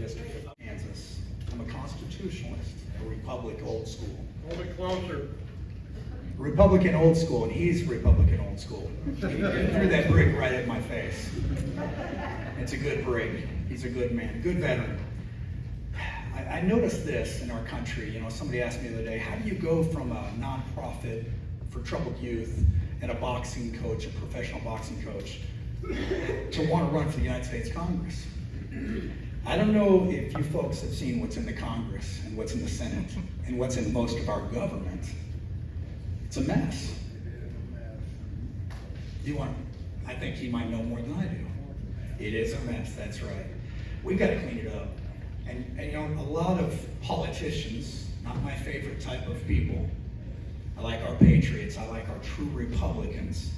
District of Kansas. I'm a constitutionalist, a Republic old school. A little bit closer. Republican old school, and he's Republican old school. He threw that brick right at my face. It's a good brick. He's a good man, a good veteran. I noticed this in our country. You know, somebody asked me the other day, how do you go from a nonprofit for troubled youth and a boxing coach, a professional boxing coach, to want to run for the United States Congress? I don't know if you folks have seen what's in the Congress and what's in the Senate and what's in most of our government. It's a mess. I think he might know more than I do. It is a mess, that's right. We've got to clean it up. And you know, a lot of politicians, not my favorite type of people. I like our patriots. I like our true Republicans.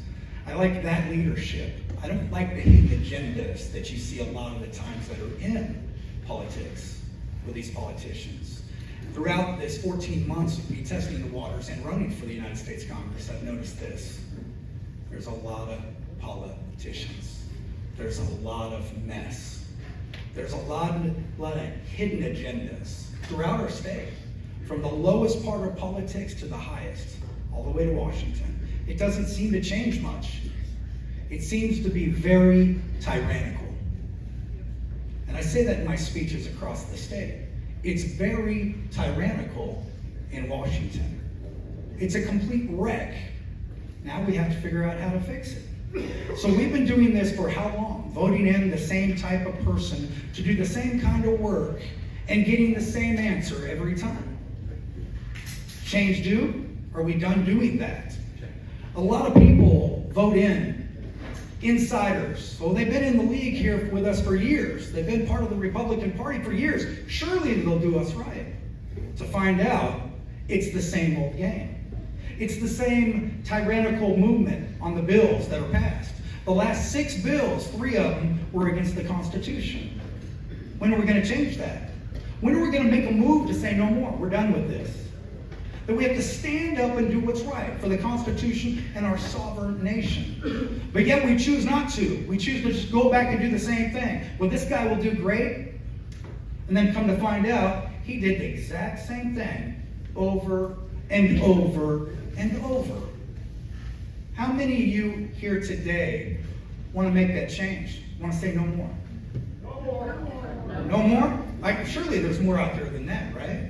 I like that leadership. I don't like the hidden agendas that you see a lot of the times that are in politics with these politicians. Throughout this 14 months of me testing the waters and running for the United States Congress, I've noticed this. There's a lot of politicians. There's a lot of mess. There's a lot of hidden agendas throughout our state, from the lowest part of politics to the highest, all the way to Washington. It doesn't seem to change much. It seems to be very tyrannical. And I say that in my speeches across the state. It's very tyrannical in Washington. It's a complete wreck. Now we have to figure out how to fix it. So we've been doing this for how long? Voting in the same type of person to do the same kind of work and getting the same answer every time. Change due? Are we done doing that? A lot of people vote in insiders. Well, they've been in the league here with us for years. They've been part of the Republican Party for years. Surely they'll do us right. To find out, it's the same old game. It's the same tyrannical movement on the bills that are passed. The last 6 bills, 3 of them were against the Constitution. When are we going to change that? When are we going to make a move to say no more? We're done with this. That we have to stand up and do what's right for the Constitution and our sovereign nation. But yet we choose not to. We choose to just go back and do the same thing. Well, this guy will do great. And then come to find out, he did the exact same thing over and over and over. How many of you here today want to make that change? Want to say no more? No more. No more? Surely there's more out there than that, right?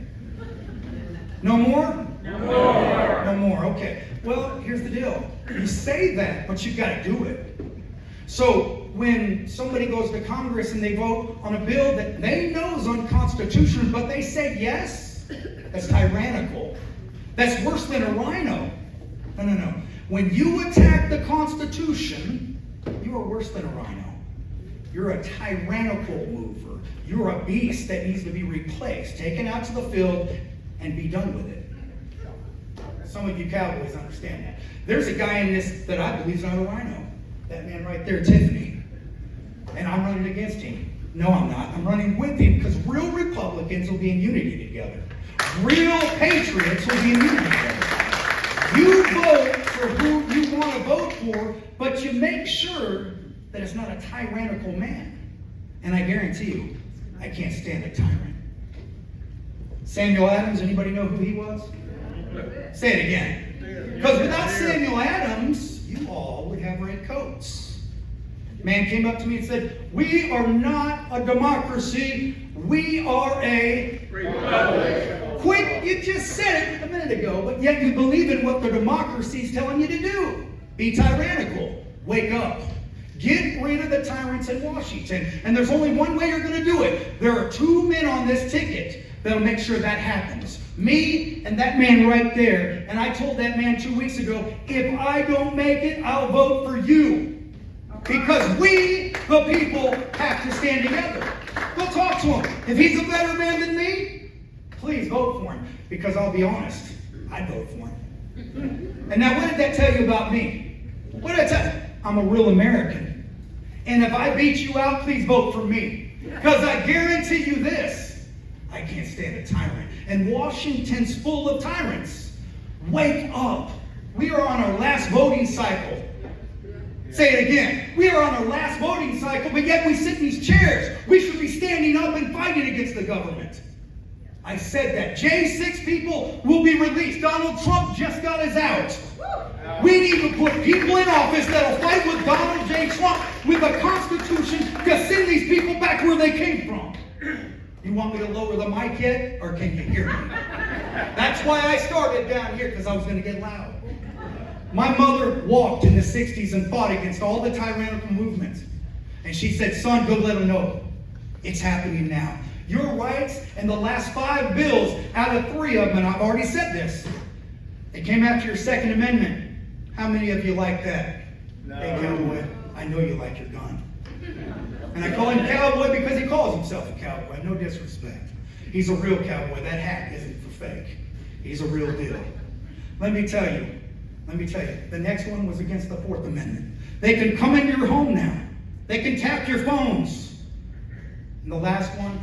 No more? No more. No more, okay. Well, here's the deal. You say that, but you've got to do it. So when somebody goes to Congress and they vote on a bill that they know is unconstitutional, but they say yes, that's tyrannical. That's worse than a rhino. No. When you attack the Constitution, you are worse than a rhino. You're a tyrannical mover. You're a beast that needs to be replaced, taken out to the field, and be done with it. Some of you cowboys understand that. There's a guy in this that I believe is not a rhino. That man right there, Tiffany. And I'm running against him. No, I'm not. I'm running with him because real Republicans will be in unity together. Real patriots will be in unity together. You vote for who you want to vote for, but you make sure that it's not a tyrannical man. And I guarantee you, I can't stand a tyrant. Samuel Adams, anybody know who he was? Say it again. Because without Samuel Adams, you all would have red coats. Man came up to me and said, "We are not a democracy. We are a republic." Quit, you just said it a minute ago, but yet you believe in what the democracy is telling you to do. Be tyrannical. Wake up. Get rid of the tyrants in Washington. And there's only one way you're going to do it. There are 2 men on this ticket that'll make sure that happens. Me and that man right there. And I told that man 2 weeks ago, if I don't make it, I'll vote for you. Because we, the people, have to stand together. Go talk to him. If he's a better man than me, please vote for him. Because I'll be honest, I'd vote for him. And now what did that tell you about me? What did I tell you? I'm a real American. And if I beat you out, please vote for me. Because I guarantee you this, I can't stand a tyrant. And Washington's full of tyrants. Wake up. We are on our last voting cycle. Say it again. We are on our last voting cycle, but yet we sit in these chairs. We should be standing up and fighting against the government. I said that. J6 people will be released. Donald Trump just got us out. We need to put people in office that'll fight with Donald J. Trump with the Constitution to send these people back where they came from. You want me to lower the mic yet, or can you hear me? That's why I started down here, because I was going to get loud. My mother walked in the 60s and fought against all the tyrannical movements. And she said, son, go let them know. It's happening now. Your rights and the last 5 bills out of 3 of them, and I've already said this, they came after your Second Amendment. How many of you like that? No. Hey, cowboy, I know you like your gun. And I call him cowboy because he calls himself a cowboy. No disrespect. He's a real cowboy. That hat isn't for fake. He's a real deal. Let me tell you, the next one was against the 4th Amendment. They can come into your home now. They can tap your phones. And the last one,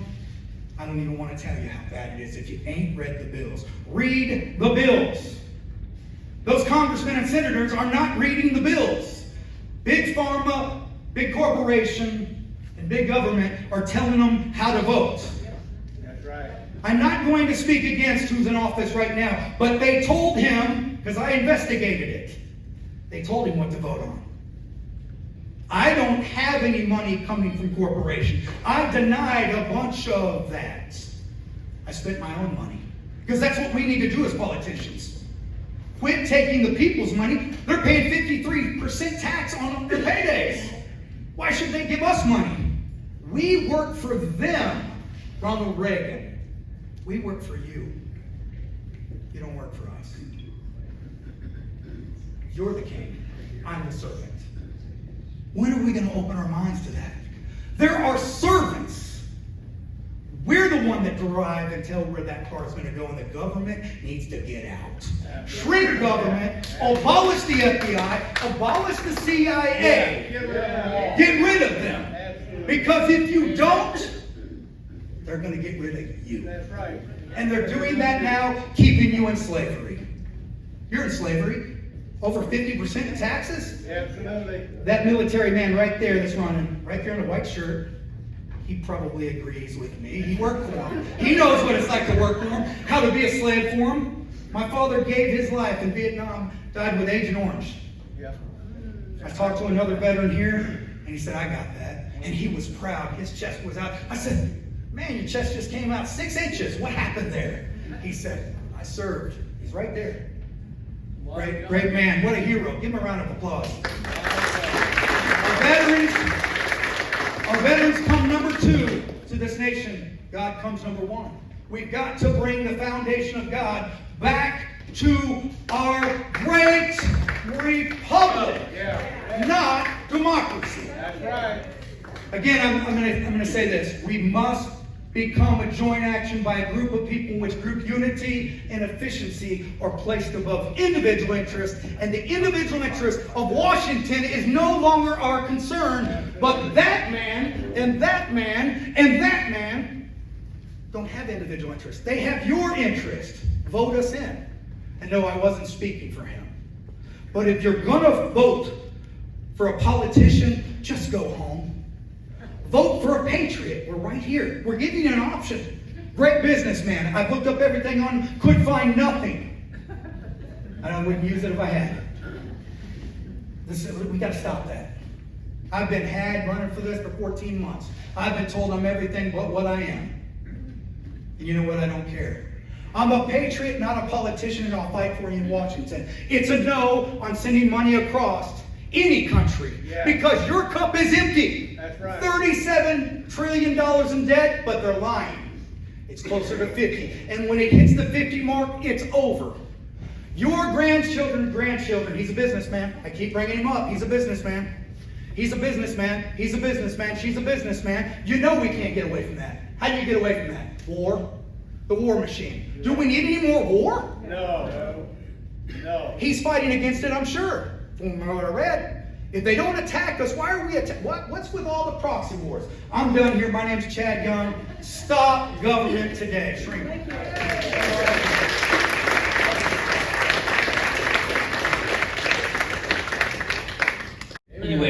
I don't even want to tell you how bad it is if you ain't read the bills. Read the bills. Those congressmen and senators are not reading the bills. Big pharma, big corporation, and big government are telling them how to vote. That's right. I'm not going to speak against who's in office right now, but they told him, because I investigated it, they told him what to vote on. I don't have any money coming from corporations. I denied a bunch of that. I spent my own money. Because that's what we need to do as politicians. Quit taking the people's money. They're paying 53% tax on their paydays. Why should they give us money? We work for them, Ronald Reagan. We work for you. You don't work for us. You're the king. I'm the servant. When are we going to open our minds to that? There are servants. We're the one that drive and tell where that car is going to go, and the government needs to get out. Shrink government, abolish the FBI, abolish the CIA. Get rid of them. Because if you don't, they're going to get rid of you. That's right. And they're doing that now, keeping you in slavery. You're in slavery. Over 50% in taxes? Absolutely. That military man right there that's running, right there in a white shirt, he probably agrees with me. He worked for him. He knows what it's like to work for him, how to be a slave for him. My father gave his life in Vietnam, died with Agent Orange. Yeah. I talked to another veteran here, and he said, I got that. And he was proud. His chest was out. I said, man, your chest just came out 6 inches. What happened there? He said, I served. He's right there. Great man. What a hero. Give him a round of applause. Our veterans come number 2 to this nation. God comes number 1. We've got to bring the foundation of God back to our great republic, not democracy. That's right. Again, I'm going to say this. We must become a joint action by a group of people in which group unity and efficiency are placed above individual interest, and the individual interest of Washington is no longer our concern, but that man and that man and that man don't have individual interest. They have your interest. Vote us in. And no, I wasn't speaking for him. But if you're going to vote for a politician, just go home. Vote for a patriot. We're right here. We're giving you an option. Great businessman. I looked up everything on, could find nothing. And I wouldn't use it if I had it. We got to stop that. I've been running for this for 14 months. I've been told I'm everything but what I am. And you know what? I don't care. I'm a patriot, not a politician, and I'll fight for you in Washington. It's a no on sending money across any country, because your cup is empty. That's right. $37 trillion in debt, but they're lying. It's closer to 50. And when it hits the 50 mark, it's over. Your grandchildren, he's a businessman. I keep bringing him up. He's a businessman. He's a businessman. He's a businessman. She's a businessman. You know we can't get away from that. How do you get away from that? War. The war machine. Do we need any more war? No. He's fighting against it, I'm sure. From what I read, if they don't attack us, why are we attacking? What's with all the proxy wars? I'm done here. My name's Chad Young. Stop government today. Shrink. Anyway,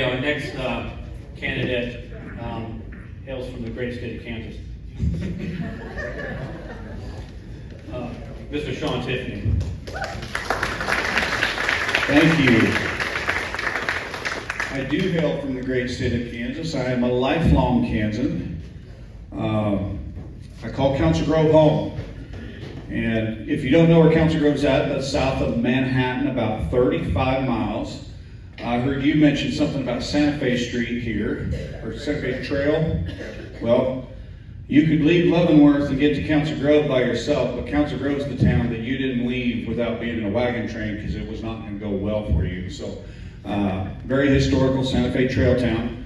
great state of Kansas. Mr. Shawn Tiffany. Thank you. I do hail from the great state of Kansas. I am a lifelong Kansan. I call Council Grove home. And if you don't know where Council Grove's at, that's south of Manhattan, about 35 miles. I heard you mention something about Santa Fe Street here, or Santa Fe Trail. Well, you could leave Leavenworth and get to Council Grove by yourself, but Council Grove's the town that you didn't leave without being in a wagon train because it was not going to go well for you. So, very historical Santa Fe Trail town.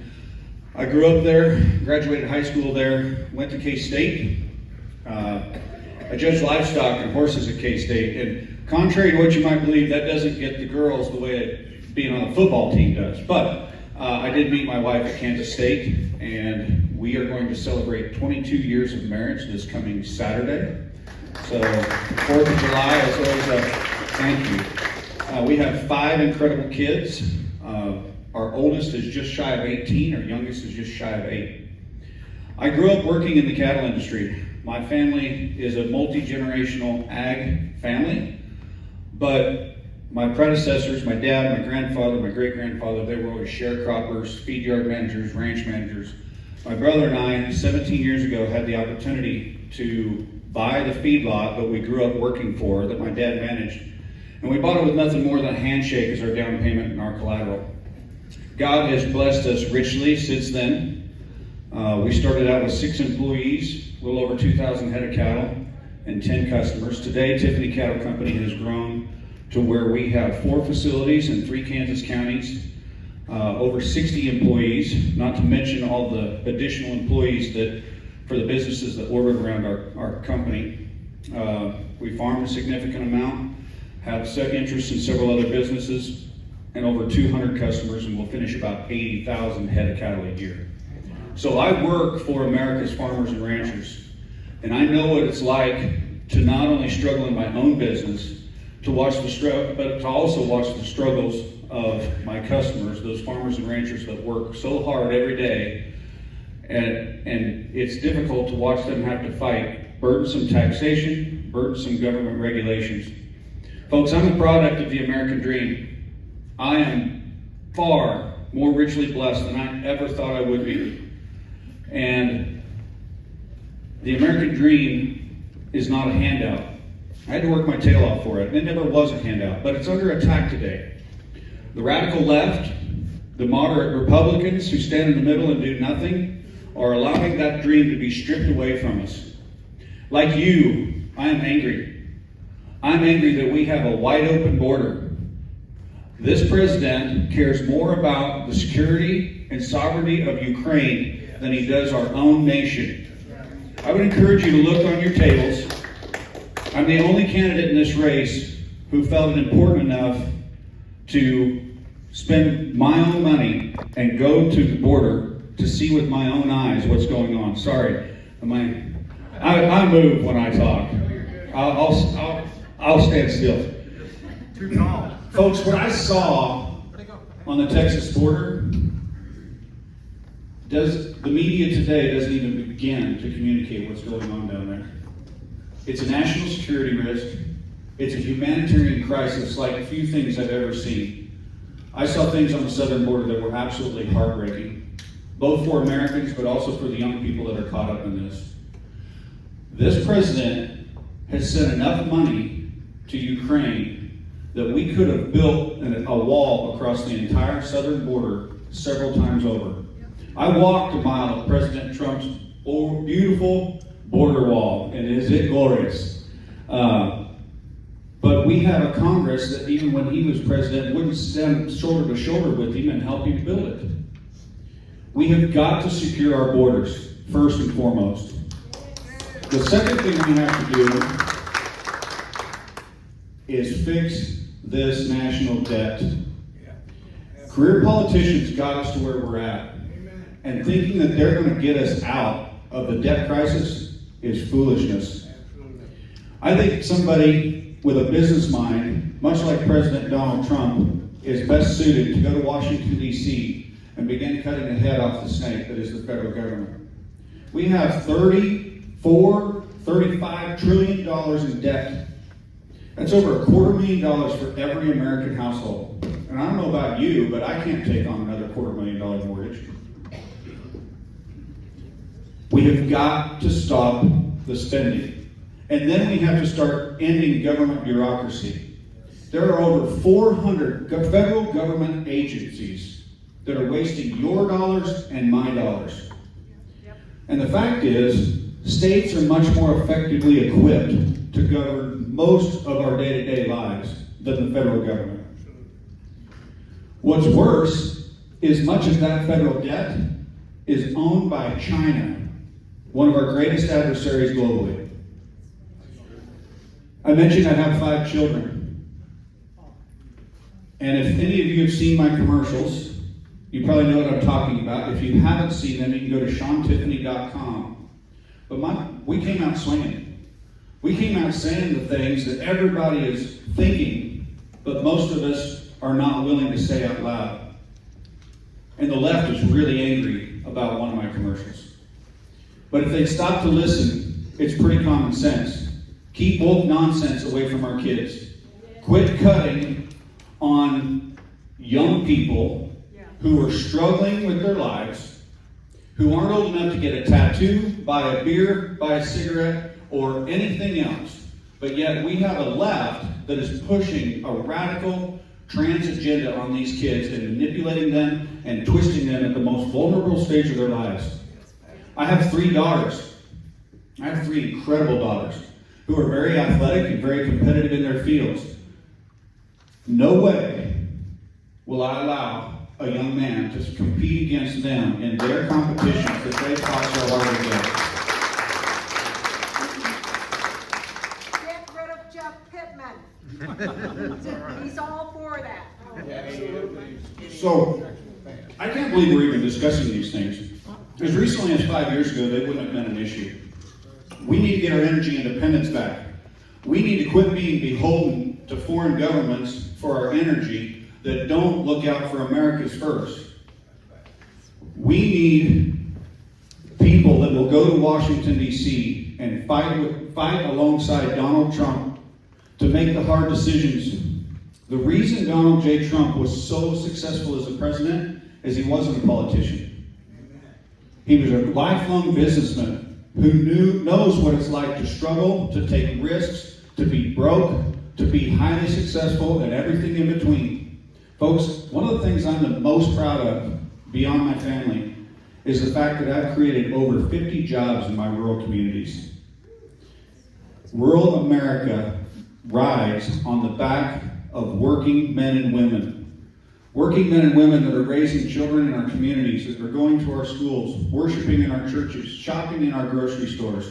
I grew up there, graduated high school there, went to K-State. I judged livestock and horses at K-State, and contrary to what you might believe, that doesn't get the girls the way being on the football team does. But I did meet my wife at Kansas State, and we are going to celebrate 22 years of marriage this coming Saturday. So, 4th of July is always a thank you. We have 5 incredible kids. Our oldest is just shy of 18, our youngest is just shy of 8. I grew up working in the cattle industry. My family is a multi-generational ag family, but my predecessors, my dad, my grandfather, my great-grandfather, they were always sharecroppers, feed yard managers, ranch managers. My brother and I, 17 years ago, had the opportunity to buy the feedlot that we grew up working for, that my dad managed. And we bought it with nothing more than a handshake as our down payment and our collateral. God has blessed us richly since then. We started out with 6 employees, a little over 2,000 head of cattle, and 10 customers. Today, Tiffany Cattle Company has grown to where we have 4 facilities in 3 Kansas counties, over 60 employees, not to mention all the additional employees that for the businesses that orbit around our company. We farm a significant amount, have set interest in several other businesses, and over 200 customers, and we'll finish about 80,000 head of cattle a year. So I work for America's farmers and ranchers, and I know what it's like to not only struggle in my own business, to watch the struggle, but to also watch the struggles of my customers, those farmers and ranchers that work so hard every day, and it's difficult to watch them have to fight burdensome taxation, burdensome government regulations. Folks, I'm a product of the American dream. I am far more richly blessed than I ever thought I would be. And the American dream is not a handout. I had to work my tail off for it, and it never was a handout, but it's under attack today. The radical left, the moderate Republicans who stand in the middle and do nothing, are allowing that dream to be stripped away from us. Like you, I am angry. I'm angry that we have a wide open border. This president cares more about the security and sovereignty of Ukraine than he does our own nation. I would encourage you to look on your tables. I'm the only candidate in this race who felt it important enough to spend my own money and go to the border to see with my own eyes what's going on. Sorry, I move when I talk. I'll stand still. Too tall. Folks, what I saw on the Texas border, the media today doesn't even begin to communicate what's going on down there. It's a national security risk. It's a humanitarian crisis like few things I've ever seen. I saw things on the southern border that were absolutely heartbreaking, both for Americans, but also for the young people that are caught up in this. This president has sent enough money to Ukraine that we could have built a wall across the entire southern border several times over. I walked a mile of President Trump's beautiful border wall, and is it glorious? But we have a Congress that even when he was president wouldn't stand shoulder to shoulder with him and help him build it. We have got to secure our borders, first and foremost. The second thing we have to do is fix this national debt. Career politicians got us to where we're at. And thinking that they're going to get us out of the debt crisis is foolishness. I think somebody with a business mind, much like President Donald Trump, is best suited to go to Washington, D.C. and begin cutting the head off the snake that is the federal government. We have $35 trillion in debt. That's over $250,000 for every American household. And I don't know about you, but I can't take on another $250,000 mortgage. We have got to stop the spending. And then we have to start ending government bureaucracy. There are over 400 federal government agencies that are wasting your dollars and my dollars. And the fact is, states are much more effectively equipped to govern most of our day-to-day lives than the federal government. What's worse is much of that federal debt is owned by China, one of our greatest adversaries globally. I mentioned I have 5 children. And if any of you have seen my commercials, you probably know what I'm talking about. If you haven't seen them, you can go to ShawnTiffany.com. But we came out swinging. We came out saying the things that everybody is thinking, but most of us are not willing to say out loud. And the left is really angry about one of my commercials. But if they stop to listen, it's pretty common sense. Keep woke nonsense away from our kids. Quit cutting on young people who are struggling with their lives, who aren't old enough to get a tattoo, buy a beer, buy a cigarette, or anything else. But yet we have a left that is pushing a radical trans agenda on these kids and manipulating them and twisting them at the most vulnerable stage of their lives. I have 3 daughters. I have 3 incredible daughters who are very athletic and very competitive in their fields. No way will I allow a young man to compete against them in their competitions that they fought so hard to get. Get rid of Jeff Pittman. He's all for that. Absolutely. So, I can't believe we're even discussing these things. As recently as 5 years ago, they wouldn't have been an issue. We need to get our energy independence back. We need to quit being beholden to foreign governments for our energy that don't look out for America's first. We need people that will go to Washington, D.C. and fight alongside Donald Trump to make the hard decisions. The reason Donald J. Trump was so successful as a president is he wasn't a politician. He was a lifelong businessman who knows what it's like to struggle, to take risks, to be broke, to be highly successful, and everything in between. Folks, one of the things I'm the most proud of, beyond my family, is the fact that I've created over 50 jobs in my rural communities. Rural America rides on the back of working men and women. Working men and women that are raising children in our communities, that are going to our schools, worshiping in our churches, shopping in our grocery stores.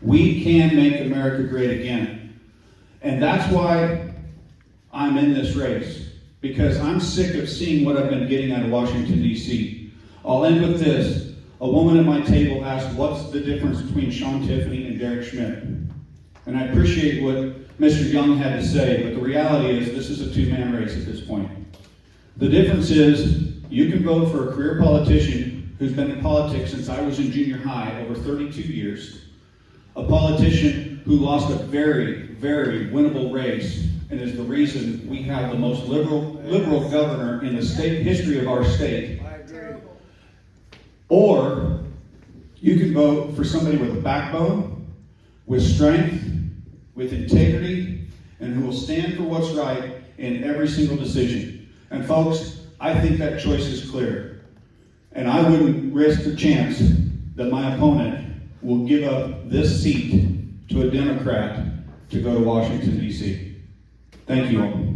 We can make America great again. And that's why I'm in this race. Because I'm sick of seeing what I've been getting out of Washington, D.C. I'll end with this. A woman at my table asked, what's the difference between Shawn Tiffany and Derek Schmidt? And I appreciate what Mr. Young had to say, but the reality is this is a 2-man race at this point. The difference is you can vote for a career politician who's been in politics since I was in junior high, over 32 years. A politician who lost a very, very winnable race and is the reason we have the most liberal governor in the state history of our state. Or you can vote for somebody with a backbone, with strength, with integrity, and who will stand for what's right in every single decision. And folks, I think that choice is clear. And I wouldn't risk the chance that my opponent will give up this seat to a Democrat to go to Washington, D.C. Thank you all.